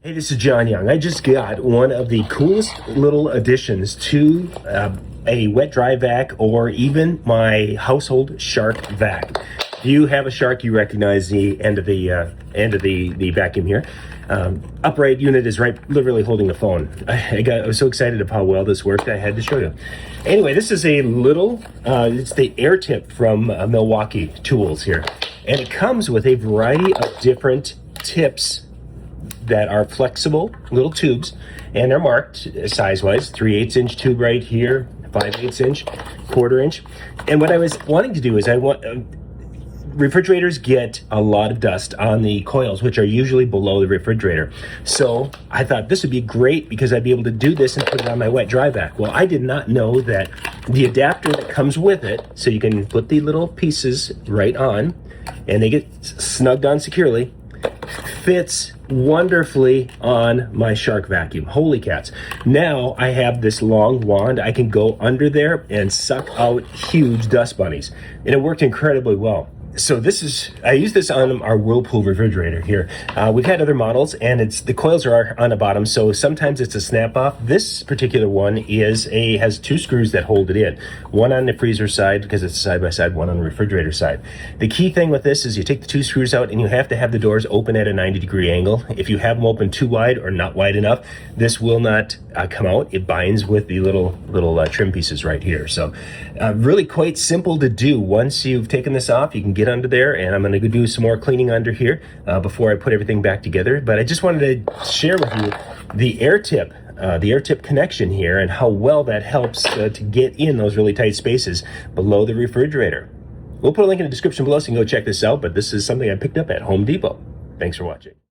Hey, this is John Young. I just got one of the coolest little additions to a wet dry vac, or even my household shark vac. If you have a shark, you recognize the end of the vacuum here. Upright unit is literally holding the phone. I was so excited of how well this worked, I had to show you. Anyway, this is a little, it's the air tip from Milwaukee Tools here. And it comes with a variety of different tips that are flexible little tubes, and they're marked size-wise. 3/8 inch tube right here, 5/8 inch, 1/4 inch. And what I was wanting to do is refrigerators get a lot of dust on the coils, which are usually below the refrigerator. So I thought this would be great because I'd be able to do this and put it on my wet dry vac. Well, I did not know that the adapter that comes with it, so you can put the little pieces right on and they get snugged on securely, fits wonderfully on my shark vacuum. Holy cats. Now I have this long wand. I can go under there and suck out huge dust bunnies. And it worked incredibly well. So I use this on our Whirlpool refrigerator here. We've had other models, and the coils are on the bottom, so sometimes it's a snap off. This particular one has 2 screws that hold it in. One on the freezer side, because it's side by side, one on the refrigerator side. The key thing with this is you take the 2 screws out, and you have to have the doors open at a 90-degree angle. If you have them open too wide or not wide enough, this will not come out. It binds with the little trim pieces right here. So really quite simple to do. Once you've taken this off, you can get under there, and I'm going to go do some more cleaning under here before I put everything back together. But I just wanted to share with you the air tip connection here, and how well that helps to get in those really tight spaces below the refrigerator. We'll put a link in the description below so you can go check this out, but this is something I picked up at Home Depot. Thanks for watching.